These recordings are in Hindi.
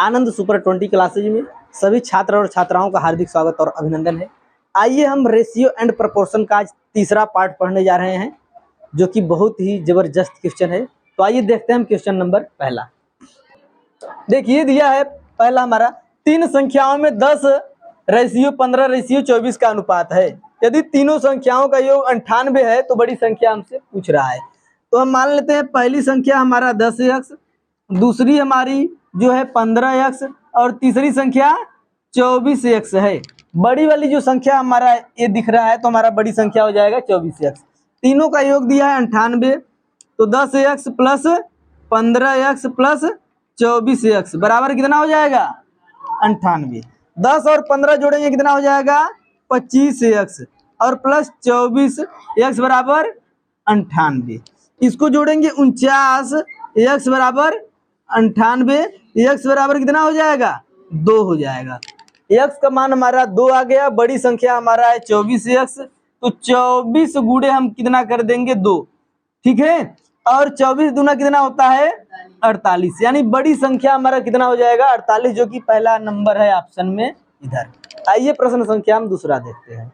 आनंद सुपर 20 क्लासेज में सभी छात्र और छात्राओं का हार्दिक स्वागत और अभिनंदन है। आइए हम रेशियो एंड प्रोपोर्शन का आज तीसरा पार्ट पढ़ने जा रहे हैं, जो कि बहुत ही जबरदस्त क्वेश्चन है। तो आइए देखते हैं हम क्वेश्चन नंबर पहला। देखिए दिया है पहला हमारा, तीन संख्याओं में 10 रेशियो 15 रेशियो 24 का अनुपात है। यदि तीनों संख्याओं का योग 98 है तो बड़ी संख्या हमसे पूछ रहा है। तो हम मान लेते हैं पहली संख्या हमारा 10x, दूसरी हमारी जो है 15x और तीसरी संख्या 24x है। बड़ी वाली जो संख्या हमारा ये दिख रहा है तो हमारा बड़ी संख्या हो जाएगा 24x। तीनों का योग दिया है 98, तो 10x plus 15x plus 24x बराबर कितना हो जाएगा 98। 10 और 15 जोड़ेंगे कितना हो जाएगा 25x और प्लस 24x बराबर 98। इसको जोड़ेंगे 49x बराबर 98, x बराबर कितना हो जाएगा 2 हो जाएगा। x का मान हमारा 2 आ गया। बड़ी संख्या हमारा है 24x, तो 24 गुणे हम कितना कर देंगे 2, ठीक है। और 24 दूना कितना होता है 48, यानी बड़ी संख्या हमारा कितना हो जाएगा 48, जो कि पहला नंबर है ऑप्शन में इधर। आइए प्रश्न संख्या हम दूसरा देखते हैं।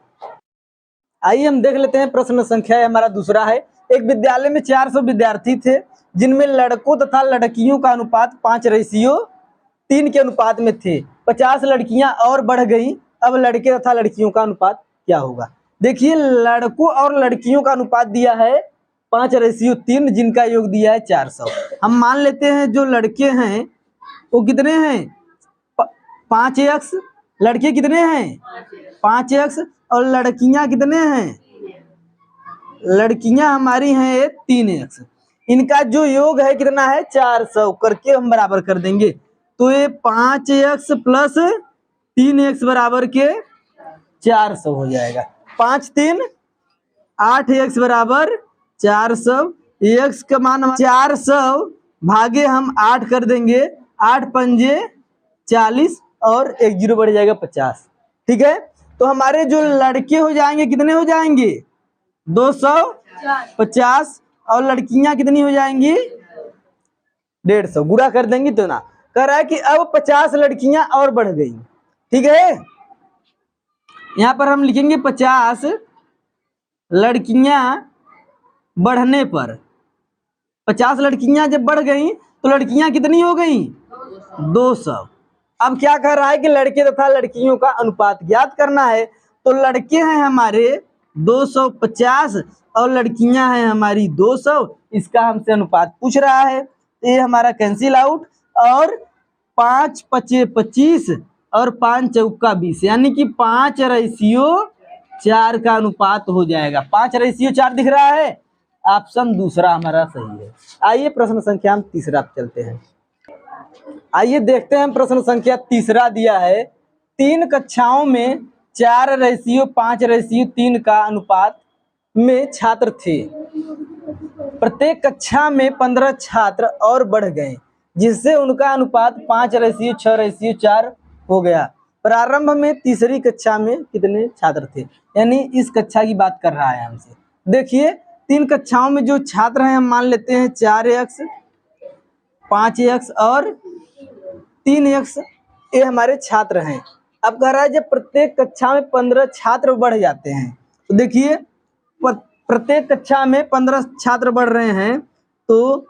आइए हम देख लेते हैं प्रश्न संख्या हमारा दूसरा है। एक विद्यालय में 400 विद्यार्थी थे, जिनमें लड़कों तथा लड़कियों का अनुपात 5:3 के अनुपात में थे। 50 लड़कियां और बढ़ गई, अब लड़के तथा लड़कियों का अनुपात क्या होगा। देखिए लड़कों और लड़कियों का अनुपात दिया है 5:3, जिनका योग दिया है 400। हम मान लेते हैं जो लड़के हैं वो कितने हैं 5x, लड़के कितने हैं 5x और लड़कियां कितने हैं, लड़कियां हमारी हैं 3x। इनका जो योग है कितना है 400, करके हम बराबर कर देंगे। तो ये 5x प्लस 3x बराबर के 400 हो जाएगा। 5 3 8x बराबर 400। x का मान 400 भागे हम 8 कर देंगे, 8 पंजे 40 और 1 0 बढ़ जाएगा 50, ठीक है। तो हमारे जो लड़के हो जाएंगे कितने हो जाएंगे 250 और लड़कियां कितनी हो जाएंगी 150। गुणा कर देंगे तो ना कह रहा है कि अब 50 लड़कियां और बढ़ गई, ठीक है। यहां पर हम लिखेंगे 50 लड़कियां बढ़ने पर, 50 लड़कियां जब बढ़ गई तो लड़कियां कितनी हो गई 200। अब क्या कह रहा है कि लड़के तथा लड़कियों का अनुपात ज्ञात करना है। तो लड़के हैं हमारे 250 और लड़कियां हैं हमारी 200, इसका हमसे अनुपात पूछ रहा है। तो ये हमारा कैंसिल आउट, और 5 पचे 25 और 5 चौका 20, यानी कि 5:4 का अनुपात हो जाएगा। 5:4 दिख रहा है, ऑप्शन दूसरा हमारा सही है। आइए प्रश्न संख्या हम तीसरा चलते हैं। आइए देखते हैं प्रश्न संख्या तीसरा दिया है। 3 कक्षाओं में 4:5:3 का अनुपात में छात्र थे। प्रत्येक कक्षा में 15 छात्र और बढ़ गए, जिससे उनका अनुपात 5:6:4 हो गया। प्रारंभ में तीसरी कक्षा में कितने छात्र थे, यानी इस कक्षा की बात कर रहा है हमसे। देखिए 3 कक्षाओं में जो छात्र हैं हम मान लेते हैं 4x 5x और 3x, ये हमारे छात्र हैं। अब कह रहा है जब प्रत्येक कक्षा में 15 छात्र बढ़ जाते हैं, तो देखिए प्रत्येक कक्षा में 15 छात्र बढ़ रहे हैं, तो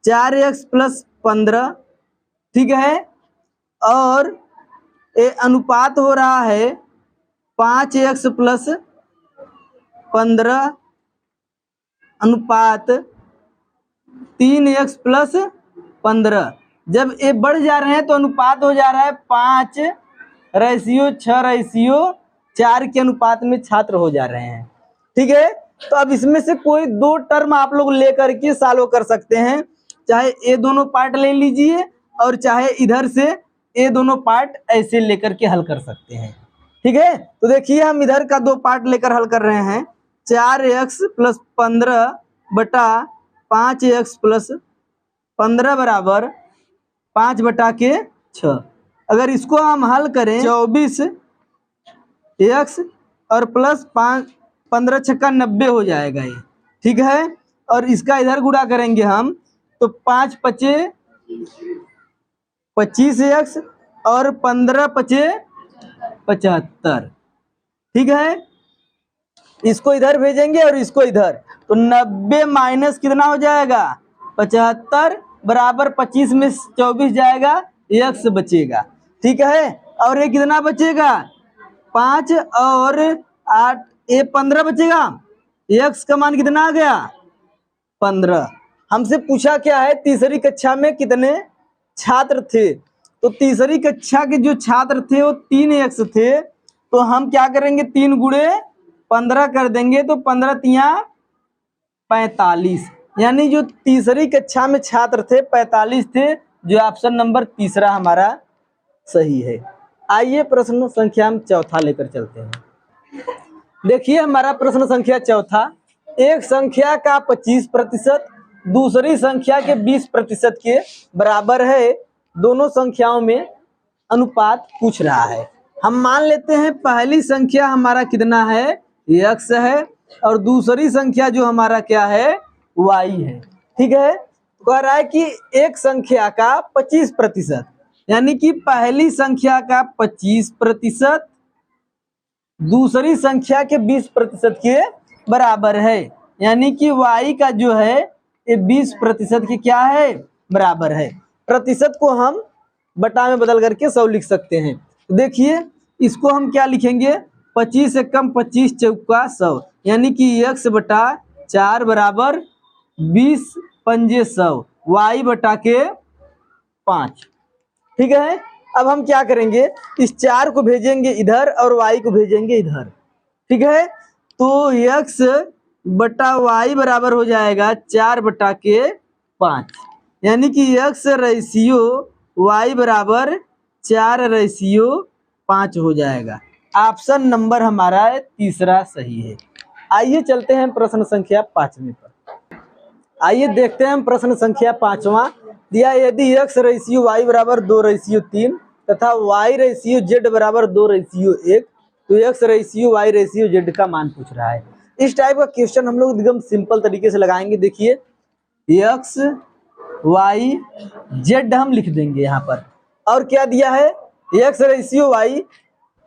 4x प्लस 15, ठीक है, और ये अनुपात हो रहा है 5x प्लस 15 अनुपात 3x प्लस 15। जब ये बढ़ जा रहे हैं तो अनुपात हो जा रहा है 5:6:4 के अनुपात में छात्र हो जा रहे हैं, ठीक है। तो अब इसमें से कोई 2 टर्म आप लोग लेकर के सॉल्व कर सकते हैं, चाहे ये दोनों पार्ट ले लीजिए और चाहे इधर से ये दोनों पार्ट ऐसे लेकर के हल कर सकते हैं, ठीक है। तो देखिए हम इधर का 2 पार्ट लेकर हल कर रहे हैं। 4x प्लस 15 बटा 5x प्लस 15 बराबर 5/6। अगर इसको हम हल करें 24x और प्लस 15 छक्का 90 हो जाएगा ये, ठीक है। और इसका इधर गुणा करेंगे हम तो 5 पचे 25x और 15 पचे 75। ठीक है, इसको इधर भेजेंगे और इसको इधर, तो 90 माइनस कितना हो जाएगा 75 बराबर 25 में 24 जाएगा, x बचेगा। ठीक है, और ये कितना बचेगा 5 और 8, ये 15 बचेगा। x का मान कितना आ गया 15। हमसे पूछा क्या है तीसरी कक्षा में कितने छात्र थे, तो तीसरी कक्षा के जो छात्र थे वो 3x थे, तो हम क्या करेंगे 3 गुणे 15 कर देंगे, तो 15 तिया 45, यानी जो तीसरी कक्षा में छात्र थे 45 थे, जो ऑप्शन नंबर तीसरा हमारा सही है। आइए प्रश्न संख्या चौथा लेकर चलते हैं। देखिए हमारा प्रश्न संख्या चौथा, एक संख्या का 25% दूसरी संख्या के 20% के बराबर है, दोनों संख्याओं में अनुपात पूछ रहा है। हम मान लेते हैं पहली संख्या हमारा कितना है x है, और दूसरी संख्या जो हमारा क्या है y है। ठीक है, कह रहा है कि एक संख्या का 25%, यानी कि पहली संख्या का 25% दूसरी संख्या के 20% के बराबर है, यानी कि y का जो है ये 20% के क्या है बराबर है। प्रतिशत को हम बटा में बदल करके 100 लिख सकते हैं। तो देखिए इसको हम क्या लिखेंगे 25 से कम 25 चौका 100, यानी कि x बटा 4 बराबर 20 पंजे 100, y बटा के 5। ठीक है, अब हम क्या करेंगे इस 4 को भेजेंगे इधर और y को भेजेंगे इधर। ठीक है, तो x बटा y बराबर हो जाएगा 4 बटा के 5, यानी कि x रेशियो y बराबर 4/5 हो जाएगा। ऑप्शन नंबर हमारा तीसरा सही है। आइए चलते हैं प्रश्न संख्या 5वें पर। आइए देखते हैं प्रश्न संख्या 5वां। दिया यदि x रेशियो y बराबर 2/3 तथा y रेशियो z बराबर 2/1, तो x ratio y ratio z का मान पूछ रहा है। इस टाइप का क्वेश्चन हम लोग एकदम सिंपल तरीके से लगाएंगे। देखिए x y z हम लिख देंगे यहाँ पर, और क्या दिया है x रेशियो y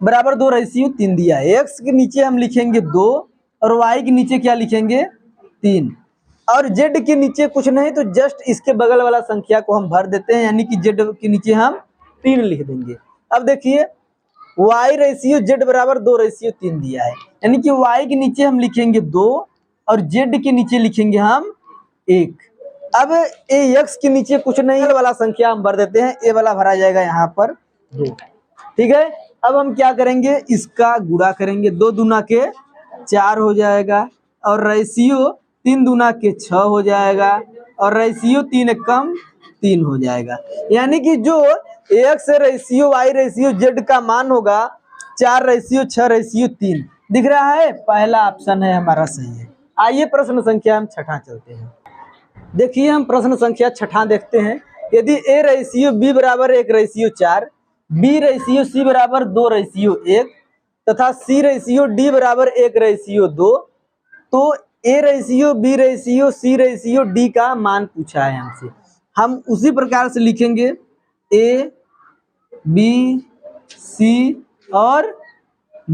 बराबर 2/3 दिया है। x के नीचे हम लिखेंगे 2 और y के नीचे क्या लिखेंगे 3, और z के नीचे कुछ नहीं तो जस्ट इसके बगल वाला संख्या को हम भर देते हैं, यानी कि z के नीचे हम 3 लिख देंगे। अब देखिए y रेशियो z बराबर 2/3 दिया है, यानी कि y के नीचे हम लिखेंगे 2 और z के नीचे लिखेंगे हम 1। अब ए x के नीचे कुछ नहीं वाला संख्या हम भर देते हैं, ए वाला भरा जाएगा यहाँ पर 2। ठीक है, अब हम क्या करेंगे इसका गुणा करेंगे, 2 दूना के 4 हो जाएगा, और रेशियो 3 दूना के 6 हो जाएगा, और रेशियो 3 एक कम 3 हो जाएगा, यानी कि जो x ratio y ratio z का मान होगा 4/6/3 दिख रहा है, पहला ऑप्शन है हमारा सही है। आइए प्रश्न संख्या हम छठा चलते हैं। देखिए हम प्रश्न संख्या छठा देखते हैं। यदि a रेशियो b बराबर 1/4, b रेशियो c बराबर 2/1 तथा c रेशियो d बराबर 1/2, तो a ratio b ratio c ratio d का मान पूछा है हमसे। हम उसी प्रकार से लिखेंगे a b c और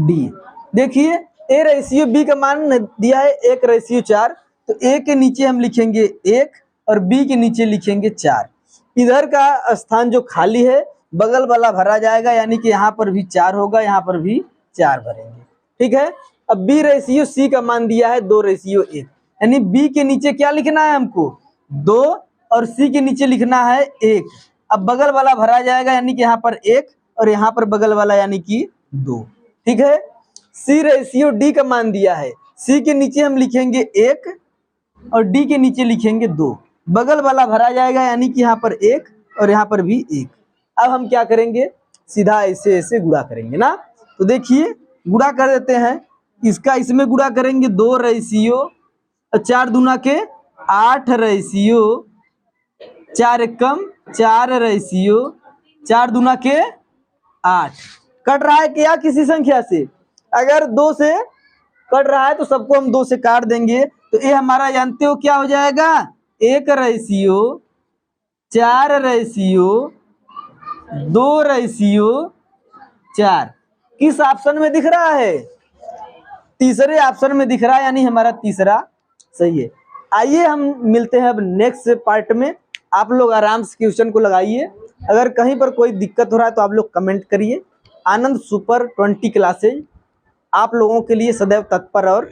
d। देखिए a रेशियो b का मान दिया है 1/4, तो a के नीचे हम लिखेंगे 1 और b के नीचे लिखेंगे 4। इधर का स्थान जो खाली है बगल वाला भरा जाएगा, यानी कि यहाँ पर भी 4 होगा, यहाँ पर भी 4 भरेंगे। ठीक है, अब b रेशियो c का मान दिया है 2/1, यानी b के नीचे क्या लिखना है हमको 2 और c के नीचे लिखना है 1। अब बगल वाला भरा जाएगा, यानी कि यहाँ पर 1 और यहाँ पर बगल वाला यानी कि 2। ठीक है, c रेशियो d का मान दिया है, c के नीचे हम लिखेंगे 1 और d के नीचे लिखेंगे 2, बगल वाला भरा जाएगा, यानी कि यहाँ पर 1 और यहाँ पर भी 1। अब हम क्या करेंगे सीधा ऐसे ऐसे गुणा करेंगे ना, तो देखिए गुणा कर देते हैं, इसका इसमें गुणा करेंगे 2/4 दूना के 8/4 एक कम 4/4 दूना के 8। कट रहा है क्या किसी संख्या से? अगर 2 से कट रहा है तो सबको हम 2 से काट देंगे, तो ये हमारा जानते हो क्या हो जाएगा 1/4 2:4 किस ऑप्शन में दिख रहा है? तीसरे ऑप्शन में दिख रहा है, यानी हमारा तीसरा सही है। आइए हम मिलते हैं अब नेक्स्ट पार्ट में। आप लोग आराम से क्वेश्चन को लगाइए। अगर कहीं पर कोई दिक्कत हो रहा है तो आप लोग कमेंट करिए। आनंद सुपर 20 क्लासेज आप लोगों के लिए सदैव तत्पर और